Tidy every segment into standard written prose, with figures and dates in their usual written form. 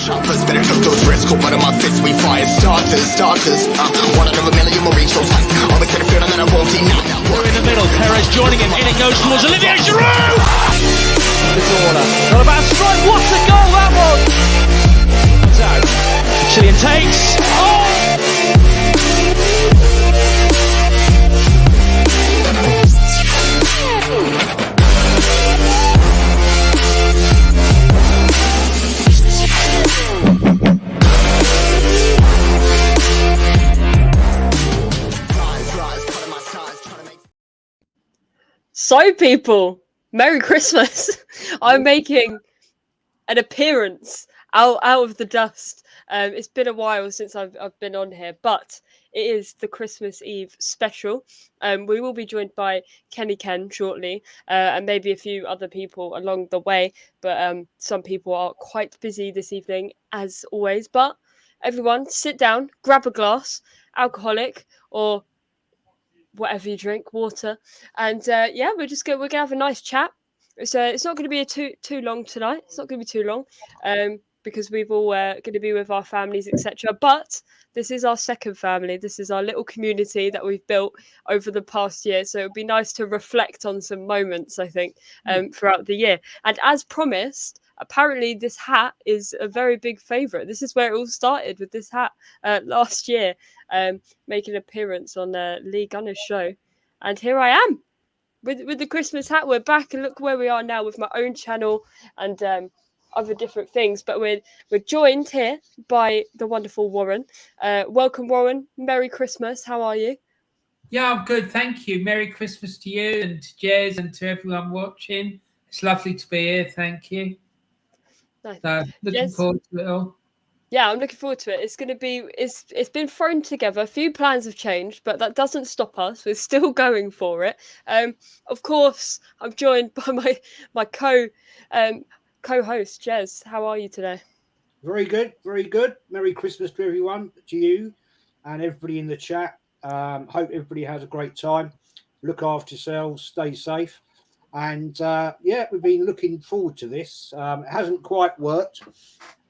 Choppers, better took those risks. Cold blood in my fists, we fire starters. One out of a million will reach those heights. Always get a feeling that I won't deny. We're in the middle, Perez joining him, in it goes towards Olivier Giroud! The corner, not about strike, what a goal that was! It's out, Chilean takes, oh! So, people, Merry Christmas. I'm making an appearance out of the dust. It's been a while since I've been on here, but it is the Christmas Eve special. We will be joined by Kenny Ken shortly, and maybe a few other people along the way, but some people are quite busy this evening, as always. But everyone, sit down, grab a glass, alcoholic, or whatever you drink, water, and we're gonna have a nice chat. It's not going to be too long tonight. It's not going to be too long, because we've all going to be with our families, etc. But this is our second family. This is our little community that we've built over the past year. So it would be nice to reflect on some moments, I think, throughout the year. And as promised, apparently this hat is a very big favourite. This is where it all started, with this hat last year, making an appearance on Lee Gunner's show. And here I am with the Christmas hat. We're back, and look where we are now with my own channel and other different things. But we're joined here by the wonderful Warren. Welcome, Warren. Merry Christmas. How are you? Yeah, I'm good. Thank you. Merry Christmas to you and to Jez and to everyone watching. It's lovely to be here. Thank you. Nice. So, looking forward to it all. Yeah, I'm looking forward to it. It's going to be, it's been thrown together. A few plans have changed, but that doesn't stop us. We're still going for it. Of course, I'm joined by my co-host, Jez. How are you today? Very good, very good. Merry Christmas to everyone, to you and everybody in the chat. Hope everybody has a great time. Look after yourselves, stay safe. And we've been looking forward to this. It hasn't quite worked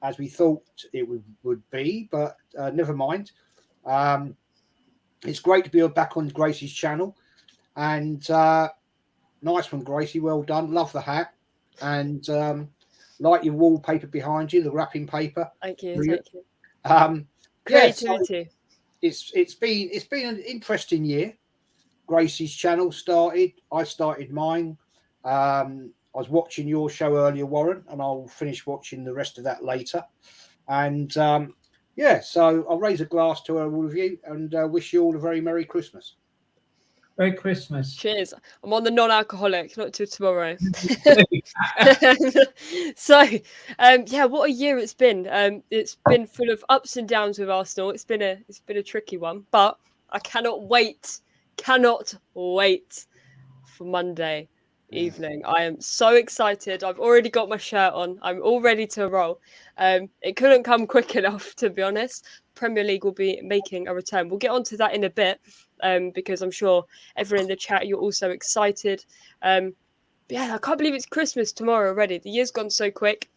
as we thought it would be, but never mind. It's great to be back on Gracie's channel. And nice one, Gracie. Well done. Love the hat. And like your wallpaper behind you, the wrapping paper. Thank you. Brilliant. Thank you. Creativity. So it's been an interesting year. Gracie's channel started. I started mine. I was watching your show earlier, Warren, and I'll finish watching the rest of that later. And so I'll raise a glass to all of you and wish you all a very Merry Christmas. Merry Christmas. Cheers. I'm on the non-alcoholic, not till tomorrow. So, what a year it's been. It's been full of ups and downs with Arsenal. It's been a tricky one, but I cannot wait for Monday evening. I am so excited. I've already got my shirt on. I'm all ready to roll. It couldn't come quick enough, to be honest. Premier League will be making a return. We'll get onto that in a bit, because I'm sure everyone in the chat, you're also excited. I can't believe it's Christmas tomorrow already. The year's gone so quick.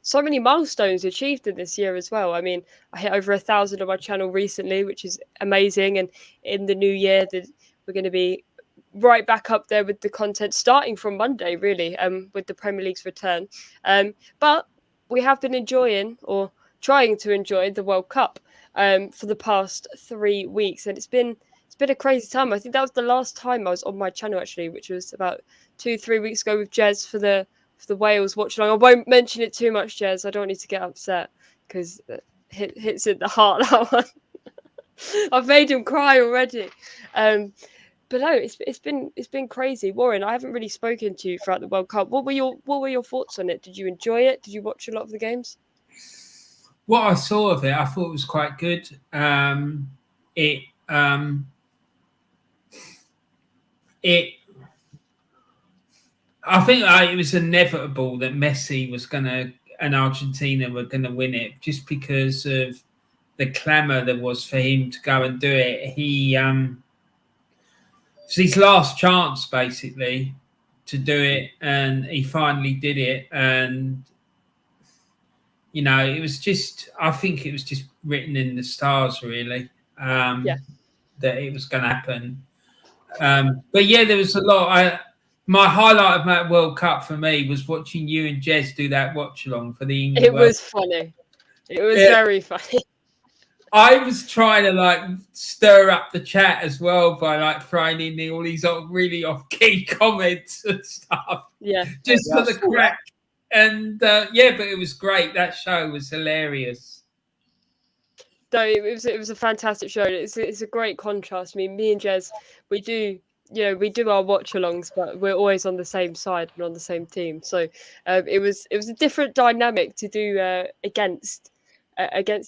So many milestones achieved in this year as well. I mean, I hit over 1,000 on my channel recently, which is amazing. And in the new year, we're going to be right back up there with the content starting from Monday, really, with the Premier League's return. But we have been enjoying, or trying to enjoy, the World Cup for the past 3 weeks, and it's been a crazy time. I think that was the last time I was on my channel, actually, which was about 2-3 weeks ago with Jez for the Wales watch along. I won't mention it too much, Jez. I don't need to get upset because it hits in the heart, that one. I've made him cry already. But no, it's been crazy. Warren, I haven't really spoken to you throughout the World Cup. What were your thoughts on it? Did you enjoy it? Did you watch a lot of the games? What I saw of it, I thought it was quite good. I think it was inevitable that Messi and Argentina were gonna win it, just because of the clamour there was for him to go and do it. It's his last chance, basically, to do it, and he finally did it. And you know, it was just, I think it was just written in the stars, really, that it was going to happen. But yeah, there was a lot. My highlight of that World Cup for me was watching you and Jez do that watch along for the England It World was funny. It was Yeah. very funny. I was trying to like stir up the chat as well by like throwing in all these really off-key comments and stuff, Yeah. just for the I saw crack. And yeah, but it was great. That show was hilarious. No, it was a fantastic show. It's a great contrast. I mean, me and Jez, we do our watch-alongs, but we're always on the same side and on the same team. So it was a different dynamic to do against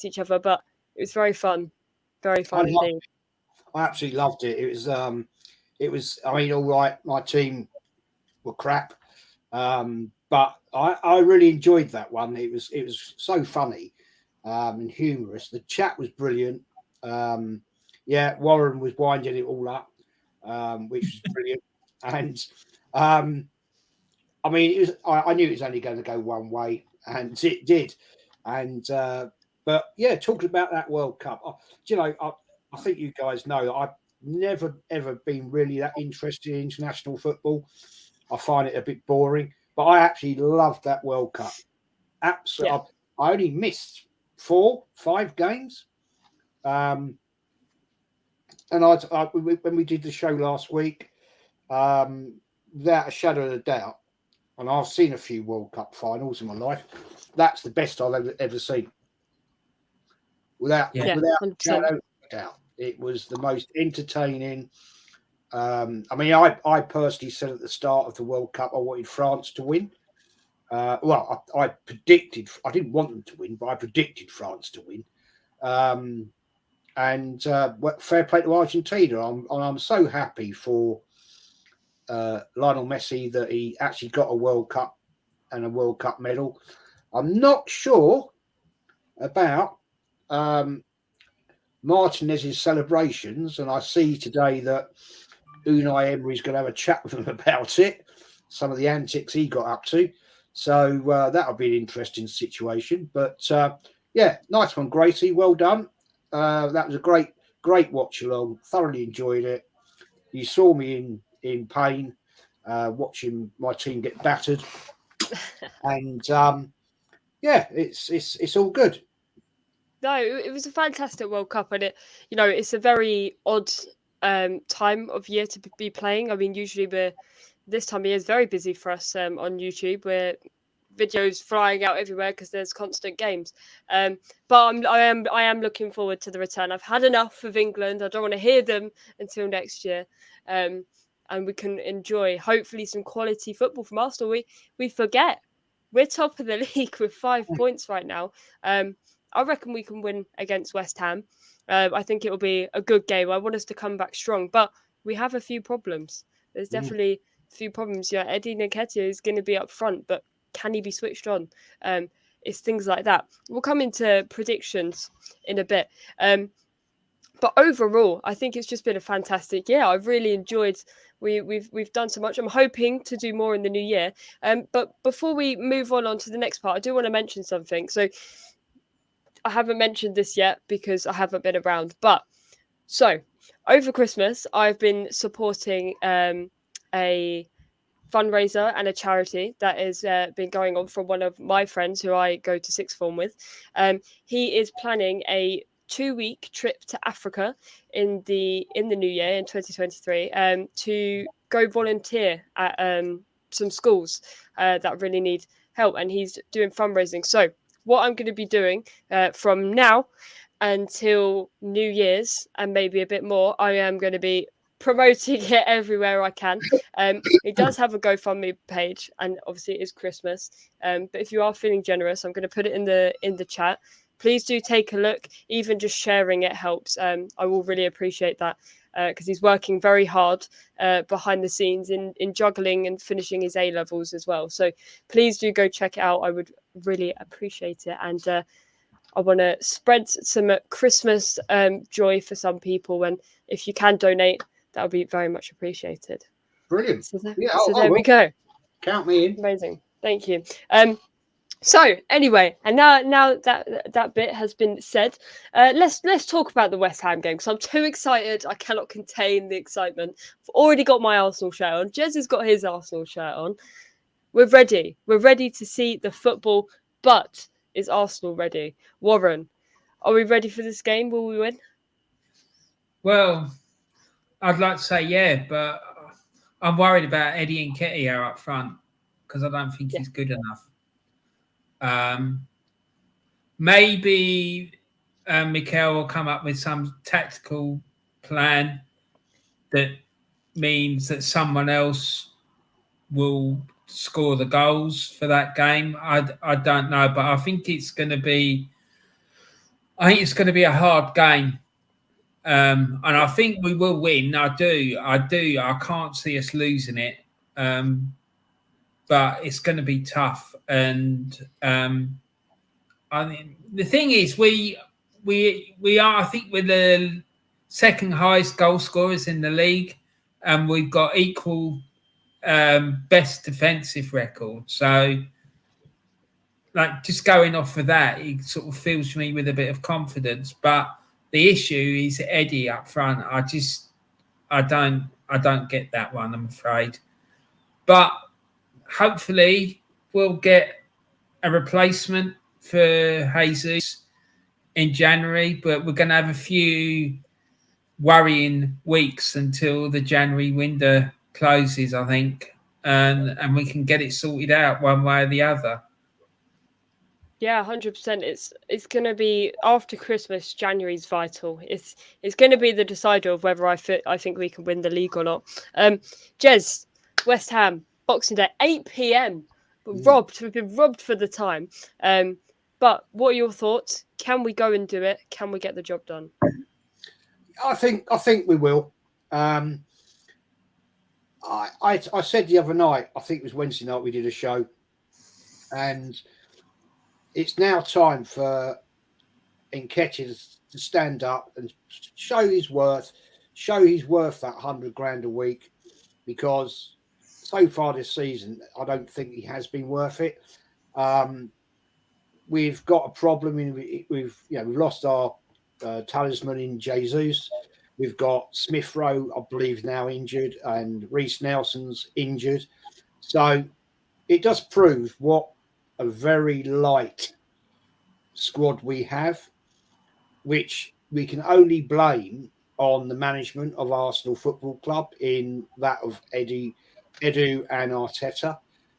each other, but it was very fun, very fun indeed. I absolutely loved it. It was. I mean, all right, my team were crap, but I really enjoyed that one. It was so funny and humorous. The chat was brilliant. Yeah, Warren was winding it all up, which was brilliant. And I mean, I knew it was only going to go one way, and it did. And but yeah, talking about that World Cup, you know, I think you guys know that I've never ever been really that interested in international football. I find it a bit boring, but I actually loved that World Cup. Absolutely, I only missed 4-5 games. And when we did the show last week, without a shadow of a doubt, and I've seen a few World Cup finals in my life, that's the best I've ever seen. Without a shadow of a doubt, it was the most entertaining. I mean, I personally said at the start of the World Cup I wanted France to win. Well, I predicted, I didn't want them to win, but I predicted France to win. And fair play to Argentina. I'm so happy for Lionel Messi that he actually got a World Cup and a World Cup medal. I'm not sure about Martinez's celebrations, and I see today that Unai Emery's going to have a chat with him about it, some of the antics he got up to. So that'll be an interesting situation. But yeah, nice one, Gracie. Well done. That was a great watch along. Thoroughly enjoyed it. You saw me in pain watching my team get battered, and yeah, it's all good. No, it was a fantastic World Cup, and it's a very odd time of year to be playing. I mean, usually this time of year is very busy for us on YouTube. Where videos flying out everywhere because there's constant games. But I am looking forward to the return. I've had enough of England. I don't want to hear them until next year. And we can enjoy hopefully some quality football from Arsenal. We forget we're top of the league with 5 points right now. I reckon we can win against West Ham. I think it will be a good game. I want us to come back strong, but we have a few problems. There's definitely a few problems. Yeah, Eddie Nketiah is going to be up front, but can he be switched on? It's things like that. We'll come into predictions in a bit. But overall, I think it's just been a fantastic year. I've really enjoyed. We've done so much. I'm hoping to do more in the new year. But before we move on to the next part, I do want to mention something. So I haven't mentioned this yet because I haven't been around. But so over Christmas, I've been supporting a fundraiser and a charity that has been going on from one of my friends who I go to sixth form with. He is planning a 2-week trip to Africa in the new year in 2023 to go volunteer at some schools that really need help, and he's doing fundraising. So what I'm going to be doing from now until New Year's and maybe a bit more, I am going to be promoting it everywhere I can. It does have a GoFundMe page, and obviously it is Christmas. But if you are feeling generous, I'm going to put it in the chat. Please do take a look. Even just sharing it helps. I will really appreciate that because he's working very hard behind the scenes in juggling and finishing his A-levels as well. So please do go check it out. I would really appreciate it. And I want to spread some Christmas joy for some people. And if you can donate, that would be very much appreciated. Brilliant. So there we go. Count me in. Amazing. Thank you. So anyway, and now that bit has been said, let's talk about the West Ham game because I'm too excited. I cannot contain the excitement. I've already got my Arsenal shirt on. Jez has got his Arsenal shirt on. We're ready. We're ready to see the football. But is Arsenal ready? Warren, are we ready for this game? Will we win? Well, I'd like to say yeah, but I'm worried about Eddie Nketiah up front because I don't think he's good enough. Maybe Mikel will come up with some tactical plan that means that someone else will score the goals for that game. I don't know, but I think it's going to be a hard game. And I think we will win. I do. I can't see us losing it. But it's going to be tough. And I mean, the thing is, we are. I think we're the second highest goal scorers in the league, and we've got equal best defensive record. So, like, just going off of that, it sort of fills me with a bit of confidence. But the issue is Eddie up front. I don't get that one, I'm afraid. But hopefully we'll get a replacement for Jesus in January. But we're going to have a few worrying weeks until the January window closes, I think, and we can get it sorted out one way or the other. Yeah, 100%. It's going to be after Christmas. January's vital. It's going to be the decider of whether I think we can win the league or not. Jez, West Ham, Boxing Day, 8 p.m. Robbed. We've been robbed for the time. But what are your thoughts? Can we go and do it? Can we get the job done? I think we will. I said the other night, I think it was Wednesday night, we did a show, and it's now time for Nketiah to stand up and show his worth that 100 grand a week, because so far this season, I don't think he has been worth it. We've got a problem we've lost our talisman in Jesus. We've got Smith Rowe, I believe, now injured, and Reece Nelson's injured. So it does prove what a very light squad we have, which we can only blame on the management of Arsenal Football Club, in that of Edu and Arteta.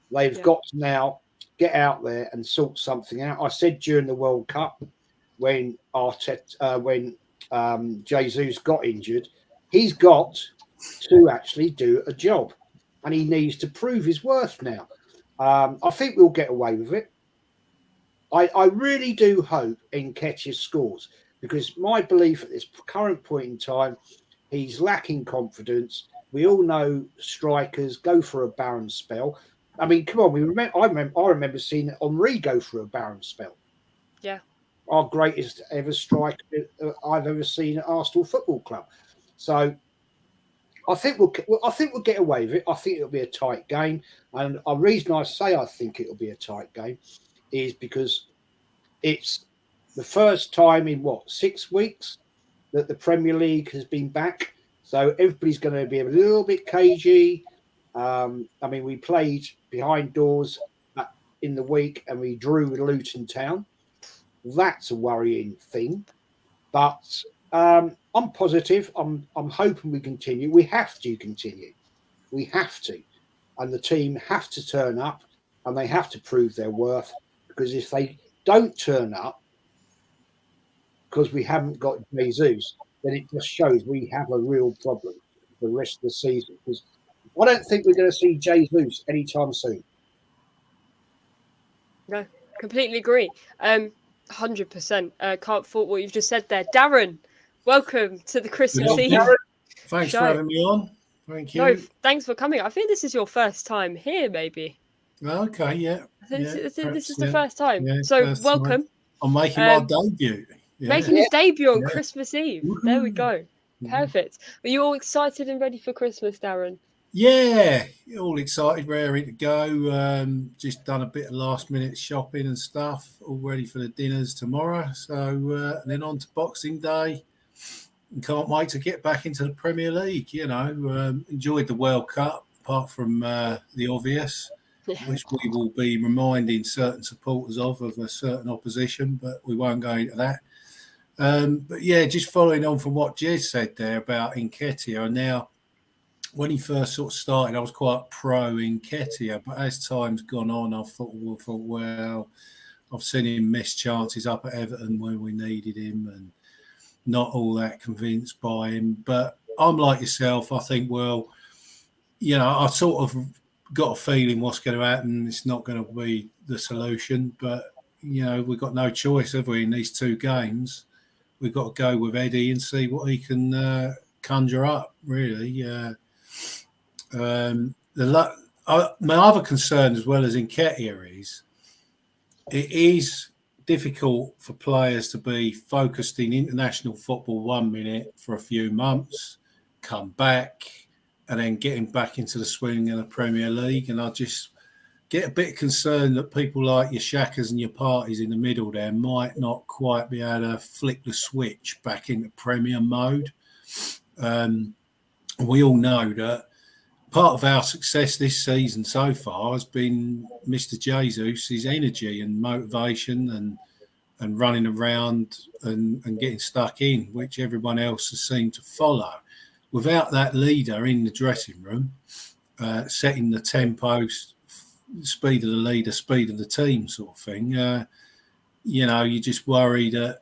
They've got to now get out there and sort something out. I said during the World Cup, when Jesus got injured, he's got to actually do a job, and he needs to prove his worth now. I think we'll get away with it. I really do hope Nketiah scores, because my belief at this current point in time, he's lacking confidence. We all know strikers go for a barren spell. I mean, come on, I remember seeing Henry go for a barren spell. Yeah. Our greatest ever striker I've ever seen at Arsenal Football Club. So I think we'll get away with it. I think it'll be a tight game, and the reason I say I think it'll be a tight game is because it's the first time in 6 weeks that the Premier League has been back. So everybody's going to be a little bit cagey. I mean, we played behind doors in the week, and we drew with Luton Town. That's a worrying thing, but I'm positive. I'm hoping we continue. We have to continue. We have to, and the team have to turn up, and they have to prove their worth. Because if they don't turn up, because we haven't got Jesus, then it just shows we have a real problem for the rest of the season. Because I don't think we're going to see Jesus anytime soon. No, completely agree. 100%. Can't fault what you've just said there. Darren, welcome to the Christmas Eve. Thanks for having me on. Thank you. No, thanks for coming. I think this is your first time here, maybe. Okay, yeah. I think this is the first time. Yeah, so welcome. Right. I'm making my debut. Yeah. Making his debut on Christmas Eve. There we go. Perfect. Are you all excited and ready for Christmas, Darren? Yeah, all excited, raring to go. Just done a bit of last minute shopping and stuff, all ready for the dinners tomorrow. So and then on to Boxing Day. And can't wait to get back into the Premier League. Enjoyed the World Cup, apart from the obvious, which we will be reminding certain supporters of a certain opposition, but we won't go into that. But yeah, just following on from what Jez said there about Nketiah. Now, when he first sort of started, I was quite pro Nketiah, but as time's gone on, I thought, well, I've seen him miss chances up at Everton when we needed him, and not all that convinced by him. But I'm like yourself. I think, well, I sort of got a feeling what's going to happen. It's not going to be the solution, but we've got no choice, have we? In these two games, we've got to go with Eddie and see what he can conjure up. Really. My other concern, as well as Nketiah, is it is difficult for players to be focused in international football 1 minute for a few months, come back, and then getting back into the swing in the Premier League. And I just get a bit concerned that people like your Shakas and your Parties in the middle there might not quite be able to flick the switch back into Premier mode. We all know that part of our success this season so far has been Mr. Jesus, his energy and motivation and running around and getting stuck in, which everyone else has seemed to follow. Without that leader in the dressing room, setting the tempo, speed of the leader, speed of the team sort of thing, you just worry that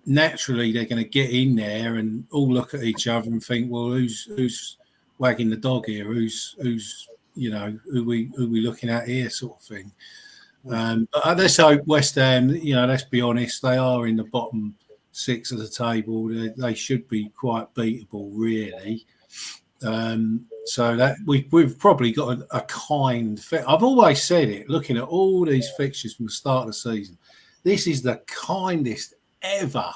naturally they're going to get in there and all look at each other and think, well, who's wagging the dog here? Who's who we looking at here, sort of thing. But let's hope West Ham. Let's be honest, they are in the bottom 6 of the table. They should be quite beatable, really. So that we've probably got a kind. I've always said it. Looking at all these fixtures from the start of the season, this is the kindest ever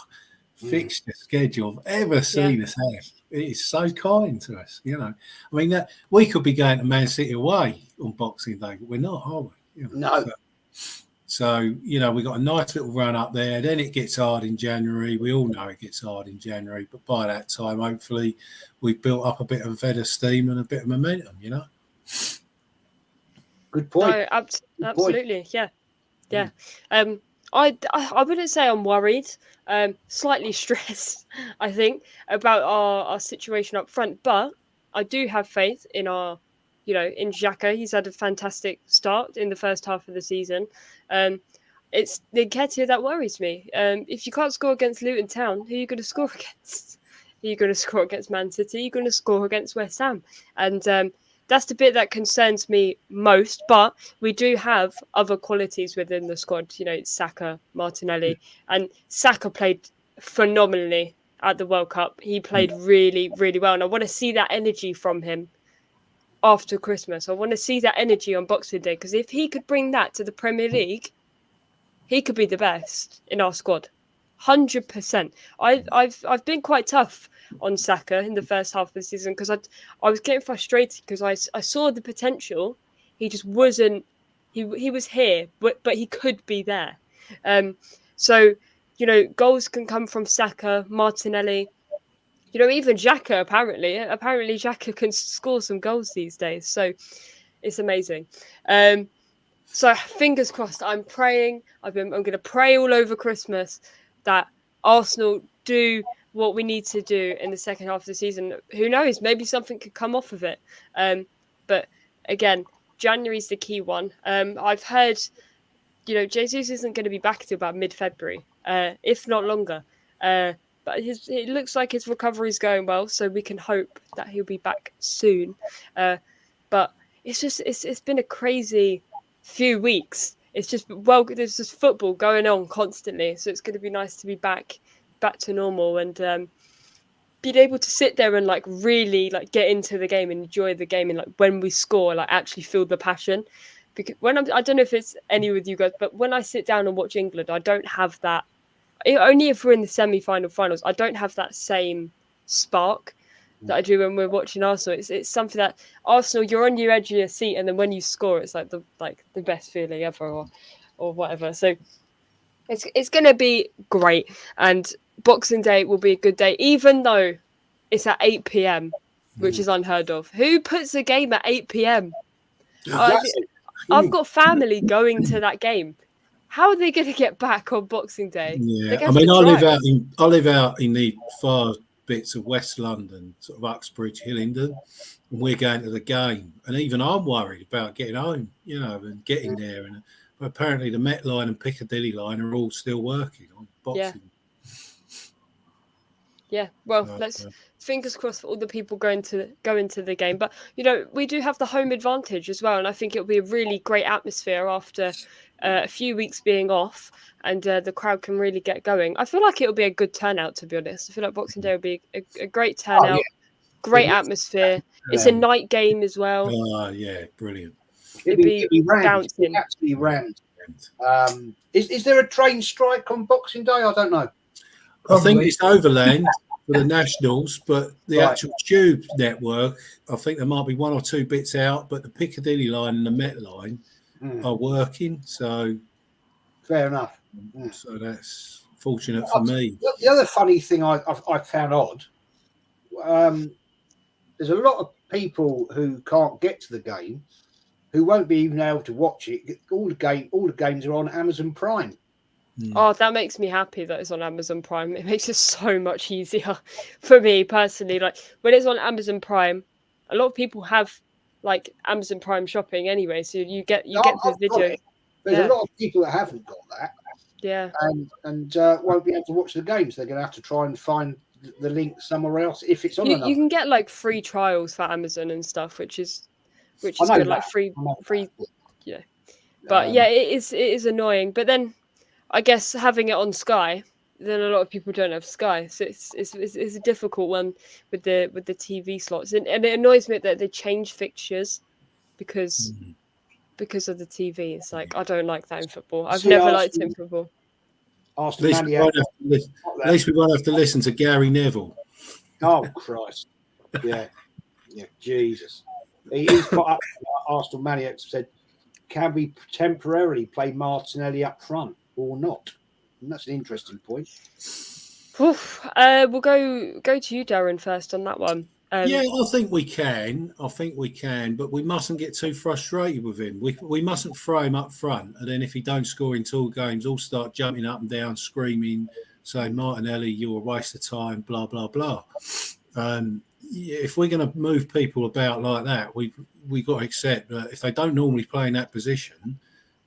fixture schedule I've ever seen us have. It is so kind to us, I mean, we could be going to Man City away on Boxing Day, but we're not, are we? No. So we got a nice little run up there. Then it gets hard in January. We all know it gets hard in January, but by that time, hopefully, we've built up a bit of head of steam and a bit of momentum. Good point. No, absolutely, point. Yeah. I wouldn't say I'm worried. Slightly stressed, I think, about our situation up front. But I do have faith in in Xhaka. He's had a fantastic start in the first half of the season. It's the Nketiah that worries me. If you can't score against Luton Town, who are you going to score against? Are you going to score against Man City? Are you going to score against West Ham? And that's the bit that concerns me most. But we do have other qualities within the squad. It's Saka, Martinelli, and Saka played phenomenally at the World Cup. He played really, really well, and I want to see that energy from him after Christmas. I want to see that energy on Boxing Day, because if he could bring that to the Premier League, he could be the best in our squad. 100%. I've been quite tough on Saka in the first half of the season, because I was getting frustrated because I saw the potential. He just wasn't. He was here, but he could be there. So goals can come from Saka, Martinelli. Even Xhaka, apparently Xhaka can score some goals these days. So it's amazing. So fingers crossed. I'm praying. I'm going to pray all over Christmas that Arsenal do what we need to do in the second half of the season. Who knows? Maybe something could come off of it. But again, January's the key one. I've heard, Jesus isn't going to be back to about mid-February, if not longer. But it looks like his recovery is going well, so we can hope that he'll be back soon. But it's been a crazy few weeks. It's just there's just football going on constantly, so it's going to be nice to be back to normal and being able to sit there and really get into the game and enjoy the game, and when we score, actually feel the passion. Because I don't know if it's any with you guys, but when I sit down and watch England, I don't have that. Only if we're in the semi-final finals, I don't have that same spark. that I do when we're watching Arsenal. It's something that Arsenal, you're on your edge of your seat, and then when you score, it's like the best feeling ever, or whatever. So it's going to be great, and Boxing Day will be a good day, even though it's at 8 p.m., which is unheard of. Who puts a game at 8 p.m.? I've got family going to that game. How are they going to get back on Boxing Day? Yeah, I mean, I live out in the far bits of West London, sort of Uxbridge, Hillingdon, and we're going to the game. And even I'm worried about getting home, and getting there. And but apparently, the Met line and Piccadilly line are all still working on Boxing. Yeah. Well, let's fingers crossed for all the people going to the game. But we do have the home advantage as well, and I think it'll be a really great atmosphere after a few weeks being off, and the crowd can really get going. I feel like it'll be a good turnout, to be honest. I feel like Boxing Day will be a great turnout, great atmosphere. It's a night game as well. Oh, yeah, brilliant. It'd be bouncing. Absolutely rammed. Is there a train strike on Boxing Day? I don't know. I think it's overland for the Nationals, but the actual tube network, I think there might be one or two bits out, but the Piccadilly line and the Met line are working. So fair enough. So that's fortunate for me. The other funny thing I found odd, there's a lot of people who can't get to the game, who won't be even able to watch it. All the games are on Amazon Prime. Oh, that makes me happy that it's on Amazon Prime. It makes it so much easier for me personally. Like when it's on Amazon Prime, a lot of people have like Amazon Prime shopping anyway, so you get the video. There's a lot of people that haven't got that. Yeah. And won't be able to watch the games. They're going to have to try and find the link somewhere else if it's on. You can get like free trials for Amazon and stuff, which is good. Like free. Yeah. But yeah, it is annoying. But then I guess having it on Sky, then a lot of people don't have Sky, so it's a difficult one with the TV slots, and it annoys me that they change fixtures because of the TV. It's like I don't like that in football. I've never liked it in football. At least we won't have to listen to Gary Neville. Oh Christ! Yeah, Jesus. He's got up. Arsenal Maniacs said, "Can we temporarily play Martinelli up front or not?" And that's an interesting point. We'll go to you, Darren, first on that one. Yeah, I think we can. But we mustn't get too frustrated with him. We mustn't throw him up front, and then if he don't score in 2 games, all start jumping up and down, screaming, saying, "Martinelli, you're a waste of time," blah blah blah. If we're going to move people about like that, we got to accept that if they don't normally play in that position,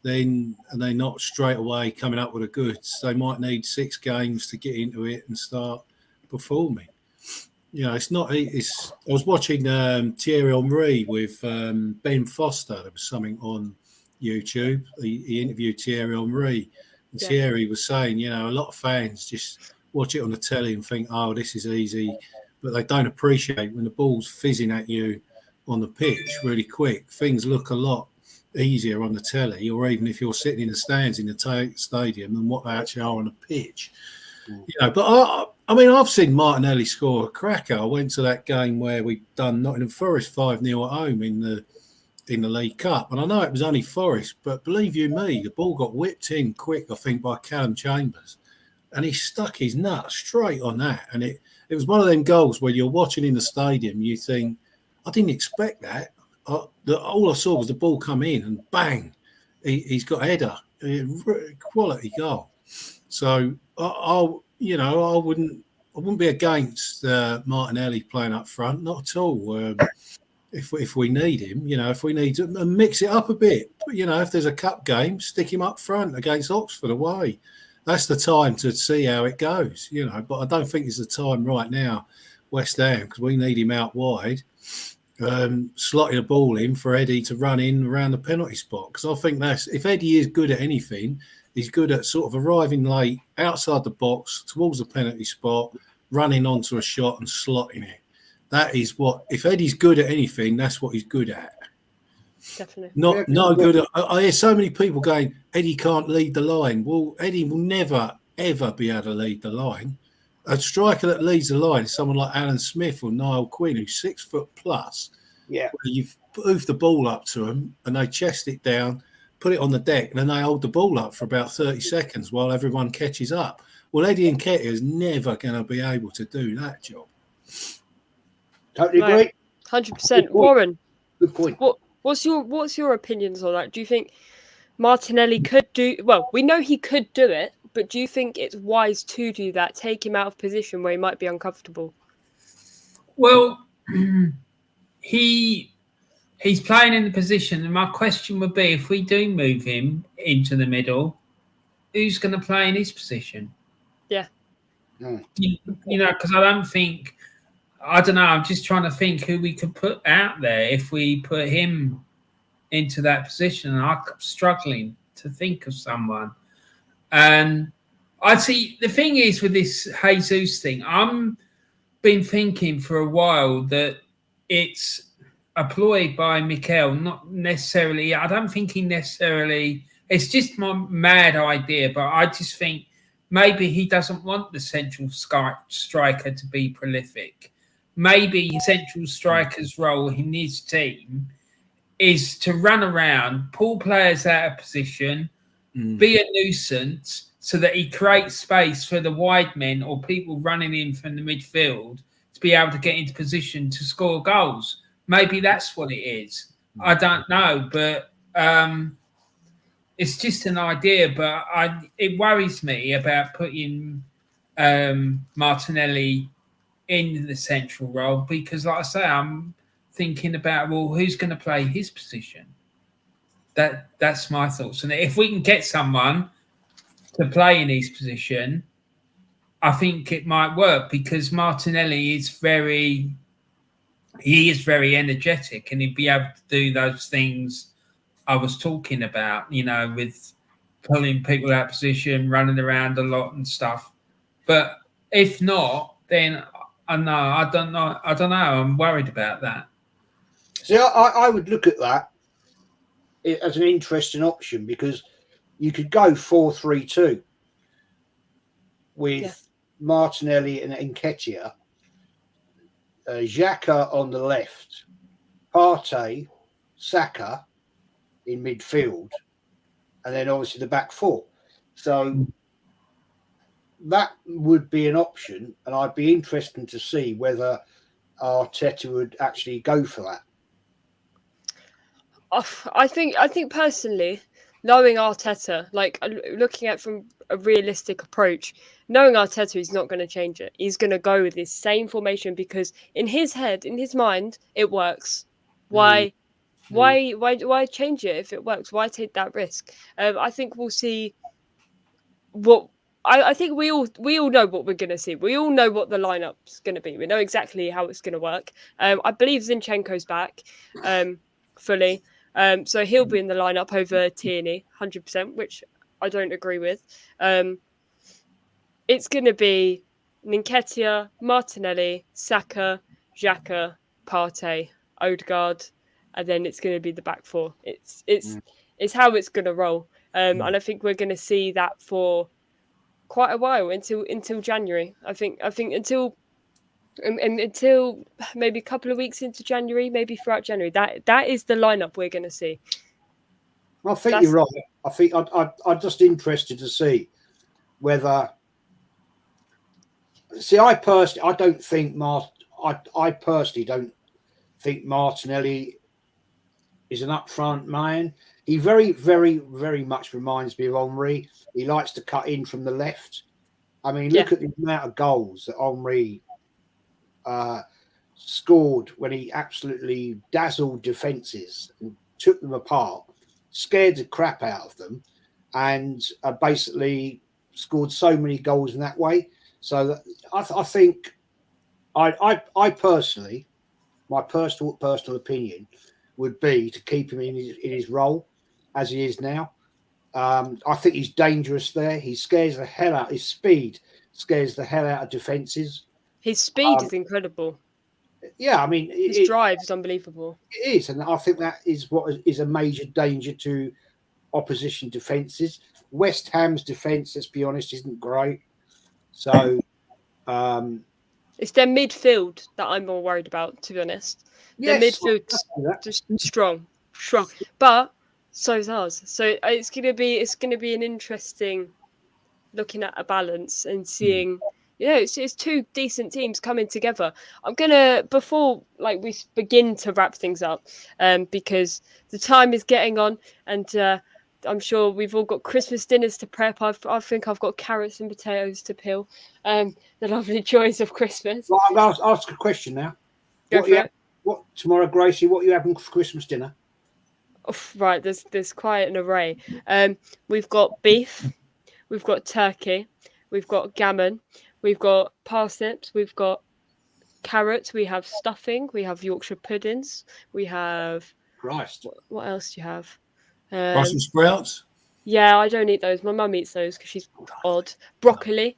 then and they're not straight away coming up with the goods, they might need 6 games to get into it and start performing. It's not. I was watching Thierry Henry with Ben Foster. There was something on YouTube. He interviewed Thierry Henry, and Thierry was saying, a lot of fans just watch it on the telly and think, "Oh, this is easy," but they don't appreciate when the ball's fizzing at you on the pitch really quick. Things look a lot easier on the telly, or even if you're sitting in the stands in the stadium, than what they actually are on the pitch. But I've seen Martinelli score a cracker. I went to that game where we done Nottingham Forest 5-0 at home in the League Cup, and I know it was only Forest, but believe you me, the ball got whipped in quick, I think, by Callum Chambers, and he stuck his nut straight on that. And it was one of them goals where you're watching in the stadium, you think, I didn't expect that. All I saw was the ball come in and bang, he's got a header, quality goal. So I wouldn't be against Martinelli playing up front, not at all. If we need him, if we need to mix it up a bit, if there's a cup game, stick him up front against Oxford away. That's the time to see how it goes, But I don't think it's the time right now, West Ham, because we need him out wide. Slotting a ball in for Eddie to run in around the penalty spot, because I think if Eddie is good at anything, he's good at sort of arriving late outside the box towards the penalty spot, running onto a shot and slotting it. That is if Eddie's good at anything, that's what he's good at. Definitely. Not good at. I hear so many people going, Eddie can't lead the line. Well, Eddie will never ever be able to lead the line. a striker that leads the line is someone like Alan Smith or Niall Quinn, who's 6 foot plus. Yeah. Where you've moved the ball up to them and they chest it down, put it on the deck, and then they hold the ball up for about 30 seconds while everyone catches up. Well, Eddie Nketiah is never going to be able to do that job. Totally agree. 100%. Warren, Good point. what's your opinions on that? Do you think Martinelli could do? Well, we know he could do it, but do you think it's wise to do that? Take him out of position where he might be uncomfortable. Well, he's playing in the position, and my question would be: if we do move him into the middle, who's going to play in his position? Yeah. You know, because I don't know. I'm just trying to think who we could put out there if we put him into that position. And I'm struggling to think of someone. And I see the thing is with this Jesus thing, I'm been thinking for a while that it's a ploy by Mikel, not necessarily. I don't think he necessarily. It's just my mad idea, but I just think maybe he doesn't want the central striker to be prolific. Maybe his central striker's role in his team is to run around, pull players out of position, be a nuisance so that he creates space for the wide men or people running in from the midfield to be able to get into position to score goals. Maybe that's what it is. I don't know, but it's just an idea. But it worries me about putting Martinelli in the central role because, like I say, I'm thinking about, well, who's going to play his position? That's my thoughts. And if we can get someone to play in his position, I think it might work because Martinelli is very energetic and he'd be able to do those things I was talking about, you know, with pulling people out of position, running around a lot and stuff. But if not, then I don't know. I'm worried about that. See, I would look at that as an interesting option because you could go 4-3-2 with Martinelli and Nketiah, Xhaka on the left, Partey, Saka in midfield, and then obviously the back four. So that would be an option, and I'd be interested to see whether Arteta would actually go for that. I think personally, knowing Arteta, like looking at from a realistic approach, knowing Arteta, he's not going to change it. He's going to go with his same formation because in his head, in his mind, it works. Why change it if it works? Why take that risk? I think we'll see what. I think we all know what we're going to see. We all know what the lineup's going to be. We know exactly how it's going to work. I believe Zinchenko's back fully. So he'll be in the lineup over Tierney, 100%, which I don't agree with. It's going to be Nketiah, Martinelli, Saka, Xhaka, Partey, Odegaard, and then it's going to be the back four. It's how it's going to roll. And I think we're going to see that for quite a while until January. I think until maybe a couple of weeks into January, maybe throughout January. That is the lineup we're going to see. I think you're right. I think I'm just interested to see whether. See, I personally don't think Martinelli is an upfront man. He very, very, very much reminds me of Henry. He likes to cut in from the left. I mean, look at the amount of goals that Henry scored when he absolutely dazzled defences and took them apart, scared the crap out of them, and basically scored so many goals in that way. So that, I think I personally, my personal opinion would be to keep him in his role as he is now. I think he's dangerous there. He scares the hell out. His speed scares the hell out of defences. His speed is incredible. Yeah, I mean, his drive is unbelievable. It is, and I think that is what is a major danger to opposition defences. West Ham's defence, let's be honest, isn't great. So It's their midfield that I'm more worried about, to be honest. Their Yes, midfield's just strong. But so's ours. So it's gonna be an interesting looking at a balance and seeing. It's two decent teams coming together. I'm gonna before we begin to wrap things up, because the time is getting on, and I'm sure we've all got Christmas dinners to prep. I think I've got carrots and potatoes to peel. The lovely joys of Christmas. Well, I'm going to ask a question now. Go for it. What tomorrow, Gracie? What are you having for Christmas dinner? Oh, right, there's quite an array. We've got beef, we've got turkey, we've got gammon, we've got parsnips, we've got carrots, we have stuffing, we have Yorkshire puddings, we have Christ. what else do you have? Brussels sprouts. Yeah, I don't eat those. My mum eats those because she's odd. Broccoli,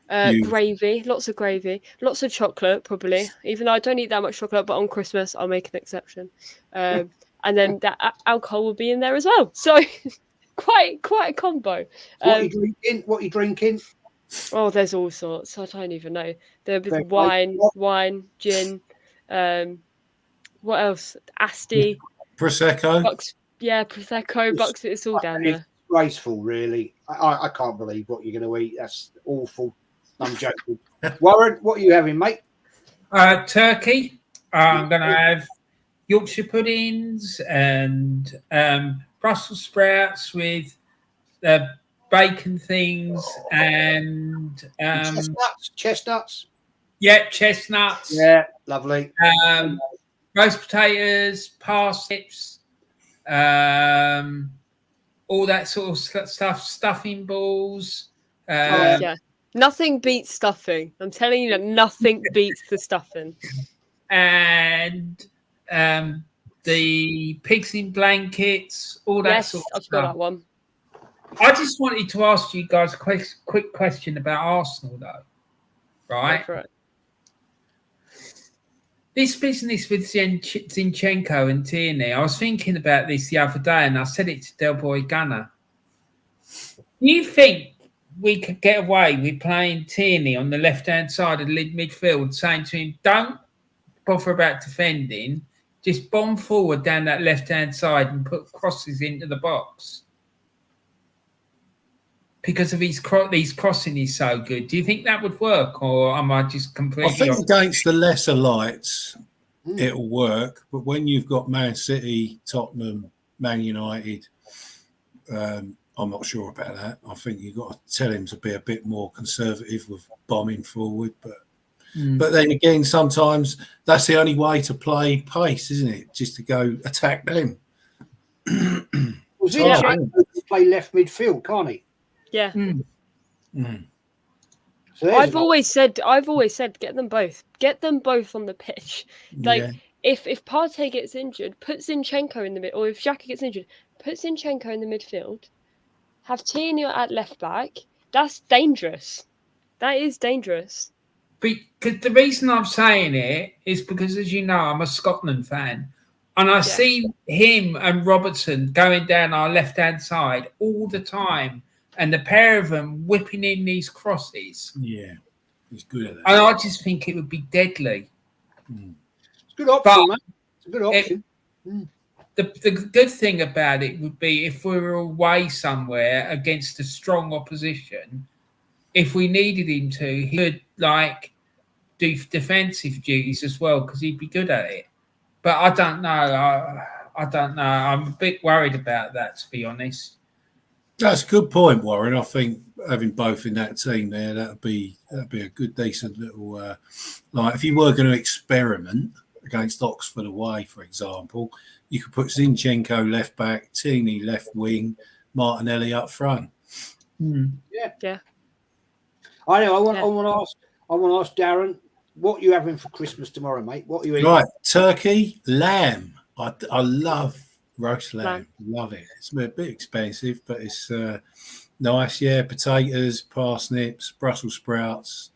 Beautiful. gravy, lots of gravy, lots of chocolate probably. Even though I don't eat that much chocolate, but on Christmas I'll make an exception. And then that alcohol will be in there as well. So quite a combo. What are you drinking? What are you drinking? Oh, there's all sorts. I don't even know. There's Okay, wine, gin. What else? Asti. Prosecco. Prosecco, bucks. It's all down there. Graceful, really. I can't believe what you're going to eat. That's awful. I'm joking. Warren, what are you having, mate? Turkey. I'm going to have Yorkshire puddings and Brussels sprouts with bacon things and chestnuts. Yeah, chestnuts. Yeah, lovely. Roast potatoes, parsnips, all that sort of stuff. Stuffing balls. Yeah, nothing beats stuffing. I'm telling you that nothing beats the stuffing. And the pigs in blankets, all that sort of I've stuff. got that one. I just wanted to ask you guys a quick question about Arsenal, though. Right? This business with Zinchenko and Tierney, I was thinking about this the other day, and I said it to Del Boy Gunner. Do you think we could get away with playing Tierney on the left-hand side of the midfield, saying to him, don't bother about defending, just bomb forward down that left-hand side and put crosses into the box? Because of his crossing is so good. Do you think that would work, or am I just completely... I think against the lesser lights, it'll work. But when you've got Man City, Tottenham, Man United, I'm not sure about that. I think you've got to tell him to be a bit more conservative with bombing forward. But then again, sometimes that's the only way to play pace, isn't it? Just to go attack them. Was it play left midfield, can't he? Yeah. So I've always said get them both on the pitch. If Partey gets injured, put Zinchenko in the mid, or if Xhaka gets injured, put Zinchenko in the midfield. Have Tierney at left back. That's dangerous. That is dangerous. Because the reason I'm saying it is because, as you know, I'm a Scotland fan. And I see him and Robertson going down our left-hand side all the time. And the pair of them whipping in these crosses. Yeah, he's good at that. And I just think it would be deadly. It's a good option, man. It's a good option. The good thing about it would be if we were away somewhere against a strong opposition, if we needed him to, he would do defensive duties as well because he'd be good at it. But I don't know. I don't know. I'm a bit worried about that, to be honest. That's a good point, Warren. I think having both in that team there, that'd be a good, decent little if you were going to experiment against Oxford away, for example, you could put Zinchenko left back, Tierney left wing, Martinelli up front. Yeah. I know. I want to ask Darren, what are you having for Christmas tomorrow, mate? What are you eating? Right, turkey, lamb. I love roast lamb. Love it. It's a bit expensive, but it's nice. Yeah, potatoes, parsnips, Brussels sprouts,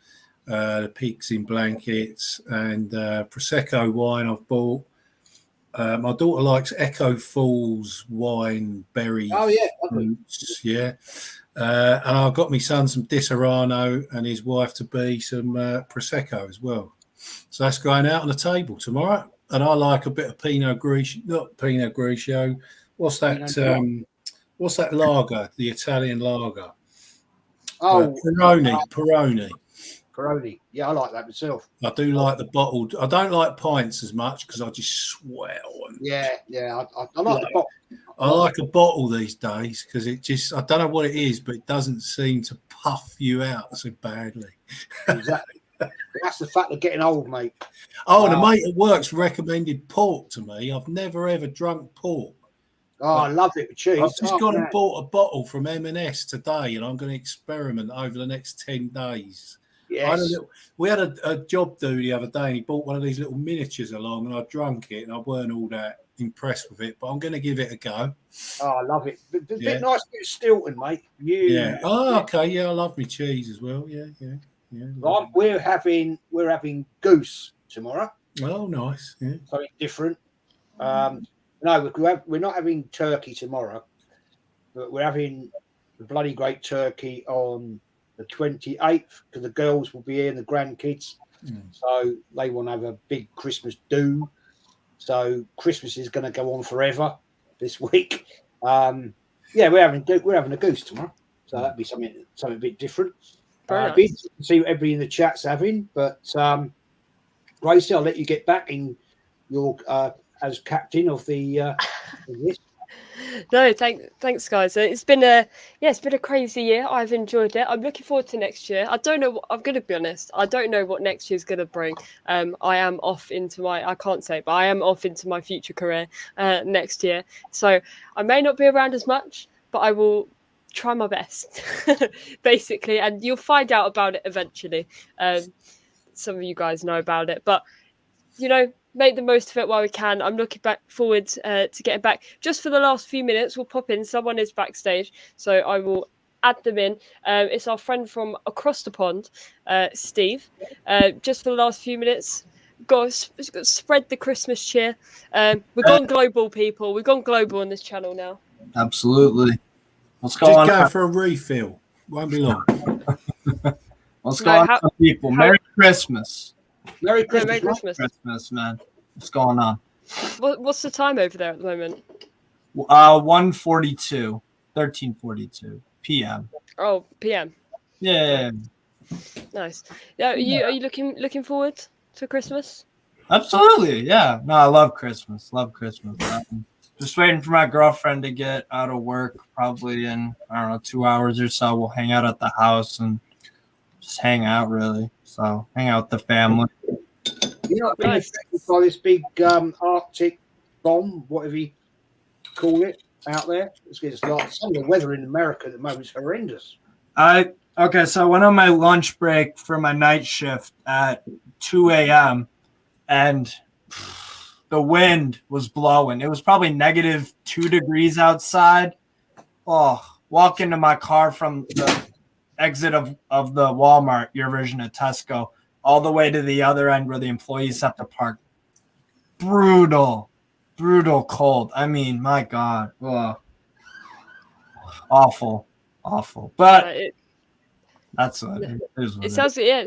the pigs in blankets, and Prosecco wine I've bought. My daughter likes Echo Falls wine, berry fruits, And I got my son some Disaronno and his wife to be some Prosecco as well. So that's going out on the table tomorrow. And I like a bit of Pinot Grigio, not Pinot Grigio. What's that? What's that lager? The Italian lager. Oh, Peroni. Peroni. Yeah, I like that myself. I do like the bottled. I don't like pints as much because I just swell. Yeah. I like the bottle. I like a bottle these days because it just, I don't know what it is, but it doesn't seem to puff you out so badly. Exactly. That's the fact of getting old, mate. Oh, and a mate at work's recommended port to me. I've never ever drunk port. Oh, I love it with cheese. I've just gone and bought a bottle from M&S today, and I'm going to experiment over the next 10 days. Yes. We had a job do the other day, and he bought one of these little miniatures along, and I drunk it, and I weren't all that impressed with it, but I'm going to give it a go. Oh, I love it. Bit nice bit of Stilton, mate. Yeah. Oh, okay. Yeah, I love my cheese as well. Yeah. Right, we're having goose tomorrow. Oh, nice. Yeah. Something different. No, we're not having turkey tomorrow, but we're having the bloody great turkey on the 28th because the girls will be here and the grandkids. So they want to have a big Christmas do. So Christmas is going to go on forever this week. We're having a goose tomorrow. So that'd be something a bit different. Nice. See what everybody in the chat's having, but Gracie, I'll let you get back in your as captain of the this. No, thanks, guys. It's been a crazy year. I've enjoyed it. I'm looking forward to next year. I don't know. I'm going to be honest. I don't know what next year's going to bring. I am off into I can't say, but I am off into my future career next year. So I may not be around as much, but I will try my best, basically, and you'll find out about it eventually. Some of you guys know about it, but make the most of it while we can. I'm looking forward to getting back. Just for the last few minutes, we'll pop in. Someone is backstage, so I will add them in. It's our friend from across the pond, Steve. Just for the last few minutes, spread the Christmas cheer. We've gone global, people. We've gone global on this channel now. Absolutely. What's going on? Just go for a refill. Won't be long. What's going on, people? Merry Christmas. Merry Christmas. Merry Christmas. Christmas, man. What's going on? What's the time over there at the moment? 13:42 p.m. Oh, p.m. Yeah. Nice. Yeah. Are you looking forward to Christmas? Absolutely. Yeah. No, I love Christmas. Just waiting for my girlfriend to get out of work. Probably in 2 hours or so. We'll hang out at the house and just hang out, really. So hang out with the family. You're not being affected by this big Arctic bomb, whatever you call it, out there. It's like some of the weather in America at the moment is horrendous. So I went on my lunch break for my night shift at 2 a.m. and the wind was blowing. It was probably -2 degrees outside. Oh, walk into my car from the exit of the Walmart, your version of Tesco, all the way to the other end where the employees have to park. Brutal cold. I mean, my God. Oh. Awful. But that's what it is. It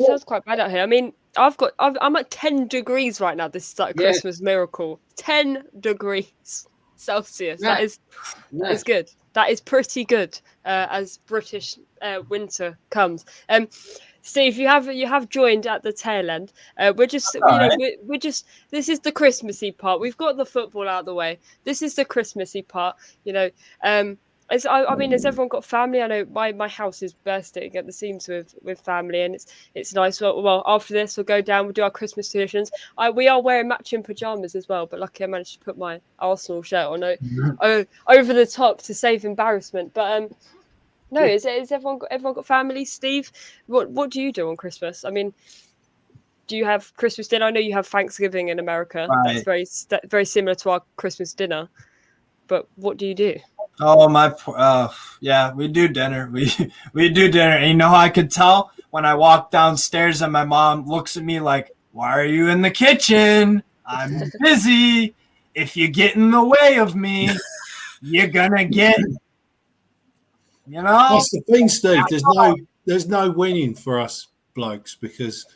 sounds quite bad out here. I mean, I'm at 10 degrees right now. This is like a Christmas miracle. 10 degrees Celsius. Yeah. That is good. That is pretty good as British winter comes. Steve, you have joined at the tail end. We're just this is the Christmassy part. We've got the football out of the way. This is the Christmassy part. Has everyone got family? I know my house is bursting at the seams with family, and it's nice. Well, after this, we'll go down. We'll do our Christmas traditions. We are wearing matching pajamas as well, but luckily I managed to put my Arsenal shirt on over the top to save embarrassment. But no, is everyone got family? Steve, what do you do on Christmas? I mean, do you have Christmas dinner? I know you have Thanksgiving in America. Right. That's very similar to our Christmas dinner. But what do you do? Oh, we do dinner. We do dinner. And I could tell when I walk downstairs and my mom looks at me like, "Why are you in the kitchen? I'm busy. If you get in the way of me, you're gonna get You know, That's the thing, Steve. There's no winning for us blokes because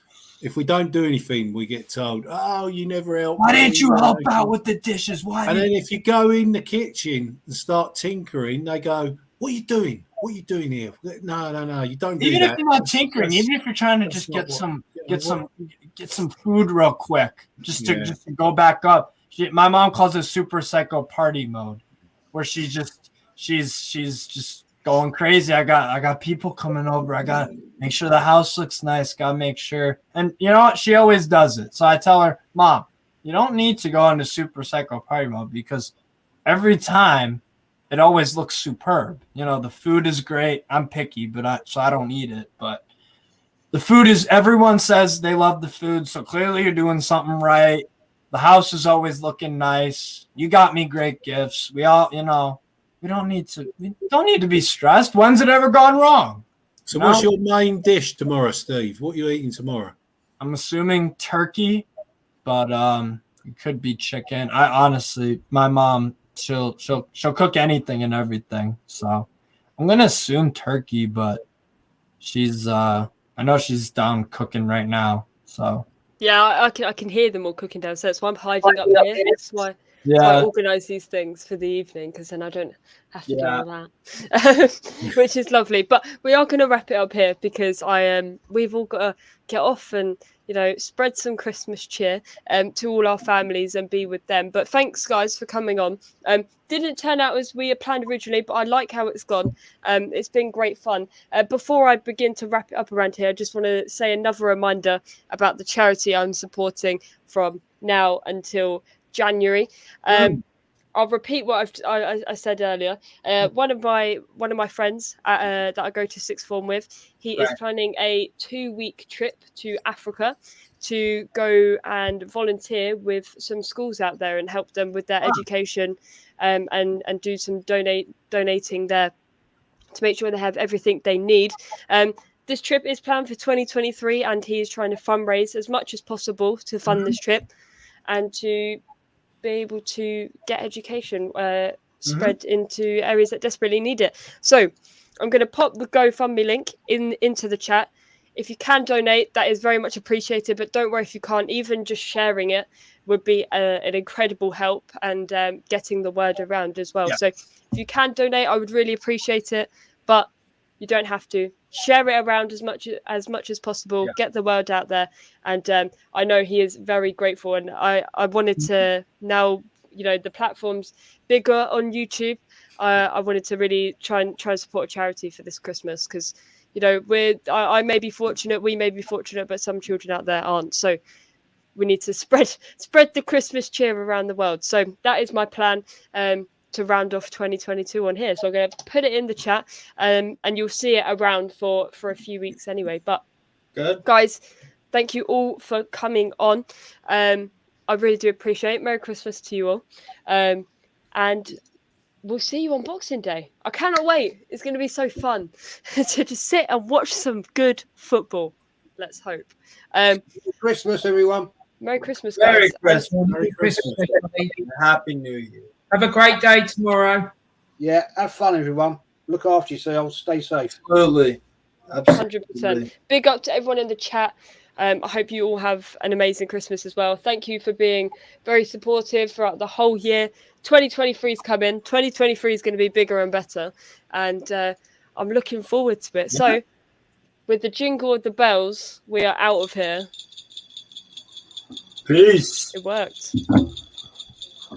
if we don't do anything, we get told, "Oh, you never help." why me, didn't you know." help out with the dishes? Why? And didn't then if you go in the kitchen and start tinkering, they go, "What are you doing? What are you doing here?" No. You don't do Even that. if you're not tinkering, even if you're trying to that's just not get some food real quick, just to go back up. My mom calls it super psycho party mode, where she's just going crazy. I got people coming over. I got to make sure the house looks nice. Got to make sure. And you know what? She always does it. So I tell her, Mom, you don't need to go into super psycho party mode because every time it always looks superb. You know, the food is great. I'm picky, so I don't eat it. But the food is, everyone says they love the food. So clearly you're doing something right. The house is always looking nice. You got me great gifts. We all, we don't need to be stressed. When's it ever gone wrong? So what's your main dish tomorrow, Steve? What are you eating tomorrow? I'm assuming turkey, but it could be chicken. I honestly, my mom, she'll cook anything and everything. So I'm gonna assume turkey, but she's I know she's down cooking right now. So Yeah, I can hear them all cooking downstairs. So I'm hiding up here. That's why I organise these things for the evening because then I don't have to do all that, which is lovely. But we are going to wrap it up here because we've all got to get off and spread some Christmas cheer to all our families and be with them. But thanks guys for coming on. Didn't turn out as we had planned originally, but I like how it's gone. It's been great fun. Before I begin to wrap it up around here, I just want to say another reminder about the charity I'm supporting from now until January. I'll repeat what I said earlier. One of my friends that I go to sixth form with, he is planning a 2-week trip to Africa to go and volunteer with some schools out there and help them with their education, and do some donating there to make sure they have everything they need. This trip is planned for 2023, and he is trying to fundraise as much as possible to fund this trip and to be able to get education spread into areas that desperately need it. So I'm going to pop the GoFundMe link into the chat. If you can donate, that is very much appreciated, but don't worry if you can't. Even just sharing it would be an incredible help and getting the word around as well. So if you can donate, I would really appreciate it, but you don't have to. Share it around as much as possible. Get the word out there, and I know he is very grateful. And I wanted to, now the platform's bigger on YouTube. I wanted to really try and support a charity for this Christmas because I may be fortunate, we may be fortunate, but some children out there aren't. So we need to spread the Christmas cheer around the world. So that is my plan. To round off 2022 on here. So I'm going to put it in the chat, and you'll see it around for a few weeks anyway. But good, guys, thank you all for coming on. I really do appreciate it. Merry Christmas to you all. And we'll see you on Boxing Day. I cannot wait. It's going to be so fun to just sit and watch some good football. Let's hope. Merry Christmas, everyone. Merry Christmas, guys. Merry Christmas. Happy New Year. Have a great day tomorrow. Yeah, have fun, everyone. Look after yourselves. Stay safe. Absolutely. 100%. Big up to everyone in the chat. I hope you all have an amazing Christmas as well. Thank you for being very supportive throughout the whole year. 2023 is coming. 2023 is going to be bigger and better. And I'm looking forward to it. Yeah. So, with the jingle of the bells, we are out of here. Peace. It worked.